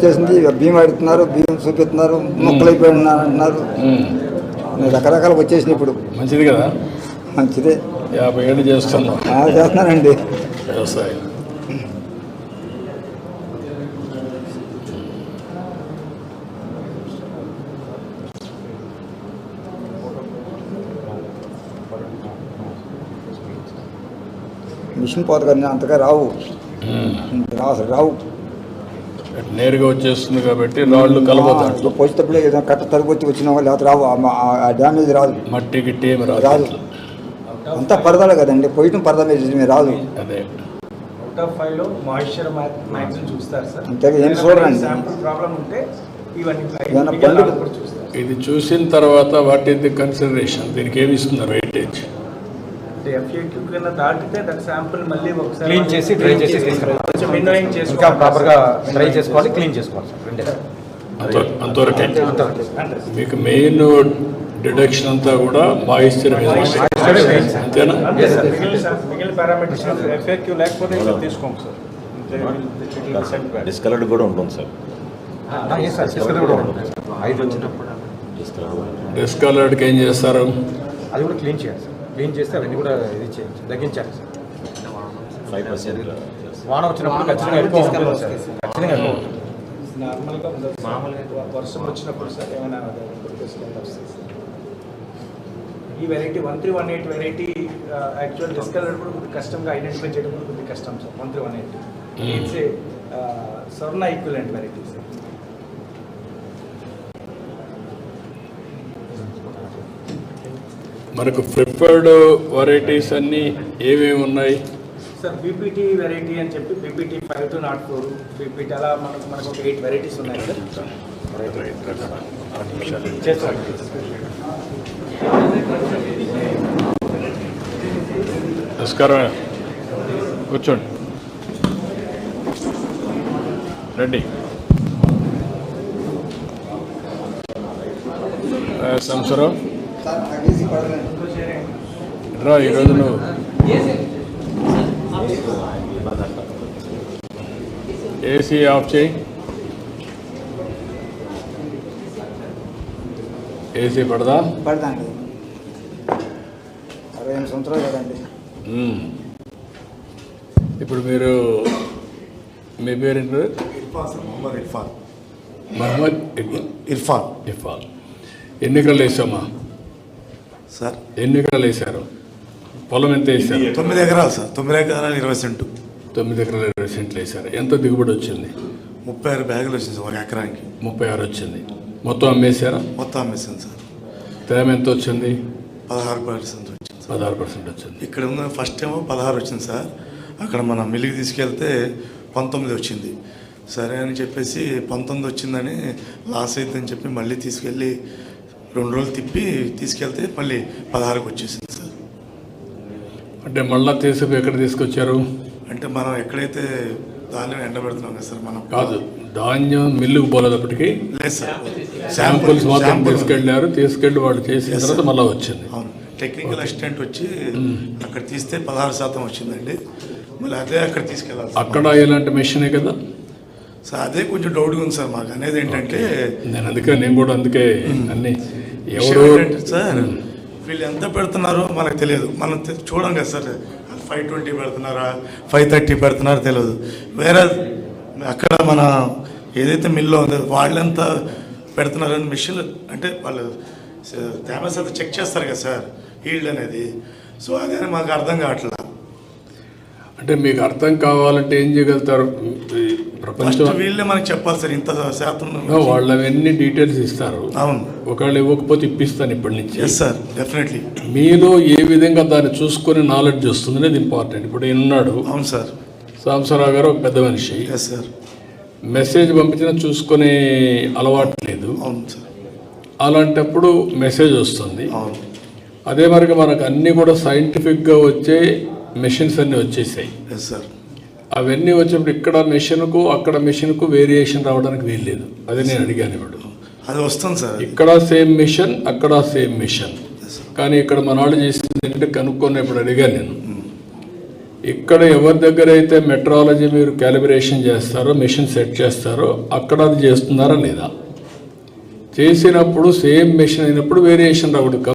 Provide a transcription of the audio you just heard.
వచ్చేసింది, బియ్యం అడుగుతున్నారు, బియ్యం చూపిస్తున్నారు, మొక్కలు అయిపోయినారు అంటున్నారు, రకరకాలు వచ్చేసినాయి. ఇప్పుడు మంచిది కదా, మంచిదే. 50 ఏళ్ళు చేస్తున్నాం చేస్తున్నానండి వ్యవసాయం. మిషన్ పోత కానీ అంతగా రావు, అసలు రావు, నేరుగా వచ్చేస్తుంది కాబట్టి రాళ్ళు కలబోతాడు. పోసేటప్పుడే ఏదైనా కట్ట తరగొచ్చి వచ్చిన వాళ్ళు లేకపోతే రావు, ఆ డ్యామేజ్ రాదు, మట్టి గిట్టి ఏమి రాదు. అంతా పరదాలే కదండి, పోయటం పరదా మీద రాదు. అదే అవుట్ ఆఫ్ 5 లో మాయిశ్చర్ మ్యాక్సిమం చూస్తారు సార్. అంతేగా ఏం చూడండి, శాంపుల్ ప్రాబ్లం ఉంటే ఇవన్నీ చూస్తారు. ఇది చూసిన తర్వాత వాట్ ఈస్ ది కన్సిడరేషన్, దీనికి ఏమి ఇస్తున్నారు వెయిటేజ్? FAQ కన్నా దాటితే దట్ శాంపుల్ మళ్ళీ ఒకసారి క్లీన్ చేసి డ్రై చేసి కొంచెం విన్నోయింగ్ చేసి ఇంకా ప్రాపర్గా డ్రై చేసుకోవాలి, క్లీన్ చేసుకోవాలి సార్. అంతవరకే మీకు మెయిన్ డిడక్షన్ అంతా కూడా మాయిశ్చర్ అంతేనా? మిగిలిన పారామీటర్స్ FAQ లేకపోతే తీసుకోండి సార్. డిస్కలర్డ్ కూడా ఉంటుంది సార్. డిస్కలర్డ్కి ఏం చేస్తారు? అది కూడా క్లీన్ చేయాలి సార్. క్లీన్ చేస్తే అవన్నీ కూడా ఇది చేయాలి, తగ్గించాలి సార్. 5% వాన వచ్చినప్పుడు ఖచ్చితంగా ఎక్కువ ఉంటుంది సార్, ఖచ్చితంగా ఎక్కువ ఉంటుంది. మామూలుగా వర్షం వచ్చినప్పుడు సార్ ఏమైనా ఈ వెరైటీ 1318 వెరైటీ యాక్చువల్ డిస్కలర్ కూడా కొద్దిగా కష్టంగా ఐడెంటిఫై చేయడం కూడా కొద్దిగా కష్టం sir. 1318 it's a Swarna equivalent variety sir. మనకు ప్రిఫర్డ్ వెరైటీస్ అన్నీ ఏమేమి ఉన్నాయి సార్? BPT వెరైటీ అని చెప్పి BPT 5204, BPT అలా మనకు ఒక 8 వెరైటీస్ ఉన్నాయి సార్. నమస్కారం, కూర్చోండి, రండి. సంవత్సరం రా, ఈరోజు నువ్వు ఏసీ ఆఫ్ చేయి, ఏసీ పడదా? పడదండి, 68 సంవత్సరాలు కదండి. ఇప్పుడు మీరు మీ పేరేంటి? మహమ్మద్ ఇర్ఫాన్. ఎన్ని ఎకరాలు వేసామా సార్? ఎన్ని ఎకరాలు వేసారు? పొలం ఎంత వేసారు? 9 ఎకరాలు సార్. 9 ఎకరాలు 20 సెంటు. 9 ఎకరాలు 20 సెంట్లు వేసారు. ఎంత దిగుబడి వచ్చింది? 36 బ్యాగులు వచ్చింది సార్, 1 ఎకరానికి 36 వచ్చింది. మొత్తం అమ్మేశారా? మొత్తం అమ్మేసాను సార్. తేమ ఎంత వచ్చింది? 16% వచ్చింది. 16% వచ్చింది. ఇక్కడ ఉన్న ఫస్ట్ ఏమో 16 వచ్చింది సార్. అక్కడ మనం మిల్లుకి తీసుకెళ్తే 19 వచ్చింది. సరే అని చెప్పేసి 19 వచ్చిందని లాస్ అవుతుందని చెప్పి మళ్ళీ తీసుకెళ్ళి 2 రోజులు తిప్పి తీసుకెళ్తే మళ్ళీ 16కి వచ్చేసింది సార్. అంటే మళ్ళీ తీసుకు ఎక్కడ తీసుకొచ్చారు? అంటే మనం ఎక్కడైతే ధాన్యం ఎండబెడుతున్నాం కదా సార్, మనం కాదు, ధాన్యం మిల్లుకు పోలేటప్పటికి లేదు సార్, శాంపుల్స్ మాత్రం తీసుకెళ్ళి వాళ్ళు చేసిన తర్వాత మళ్ళీ వచ్చింది. అవును, టెక్నికల్ అసిస్టెంట్ వచ్చి అక్కడ తీస్తే 16% వచ్చిందండి. మళ్ళీ అదే అక్కడ తీసుకెళ్ళాలి. అక్కడ ఇలాంటి మెషినే కదా సార్? అదే కొంచెం డౌట్గా ఉంది సార్ మాకు. అనేది ఏంటంటే నేను కూడా అందుకే అన్ని ఎవరు సార్ వీళ్ళు ఎంత పెడుతున్నారో మనకు తెలియదు. మనం చూడం కదా సార్, 520 పెడుతున్నారా 530 పెడుతున్నారో తెలియదు. వేరే అక్కడ మన ఏదైతే మిల్లో ఉందో వాళ్ళెంత పెడుతున్నారని మిషన్లు అంటే వాళ్ళు తేమ శాతం చెక్ చేస్తారు కదా సార్, ఈల్డ్ అనేది. సో అదే మాకు అర్థం కావట్లేదు. అంటే మీకు అర్థం కావాలంటే ఏం చేయగలుగుతారు? ప్రపంచం వీళ్ళే మనకి చెప్పాలి సార్ ఇంత శాతం. వాళ్ళు అవన్నీ డీటెయిల్స్ ఇస్తారు. అవును, ఒకవేళ ఇవ్వకపోతే ఇప్పిస్తాను ఇప్పటి నుంచి. Yes sir, definitely. మీలో ఏ విధంగా దాన్ని చూసుకొని నాలెడ్జ్ వస్తుంది అనేది ఇంపార్టెంట్. ఇప్పుడు ఉన్నాడు. అవును సార్. సాంబశివరావు గారు ఒక పెద్ద మనిషి. Yes sir. మెసేజ్ పంపించినా చూసుకునే అలవాటు లేదు. అవును సార్. అలాంటప్పుడు మెసేజ్ వస్తుంది. అవును. అదే మరిగా మనకు అన్నీ కూడా సైంటిఫిక్గా వచ్చే మెషిన్స్ అన్నీ వచ్చేసాయి. Yes sir. అవన్నీ వచ్చినప్పుడు ఇక్కడ మెషిన్కు అక్కడ మెషిన్కు వేరియేషన్ రావడానికి వీల్లేదు. అదే నేను అడిగాను. ఇప్పుడు అది వస్తుంది సార్. ఇక్కడ సేమ్ మిషన్, అక్కడ సేమ్ మిషన్. కానీ ఇక్కడ మన వాళ్ళు చేసింది ఏంటంటే కనుక్కొని ఇప్పుడు అడిగాను నేను, ఇక్కడ ఎవరి దగ్గర అయితే మెట్రాలజీ మీరు క్యాలిబ్రేషన్ చేస్తారో మెషిన్ సెట్ చేస్తారో అక్కడ అది చేస్తున్నారా లేదా, చేసినప్పుడు సేమ్ మెషిన్ అయినప్పుడు వేరియేషన్ రావడం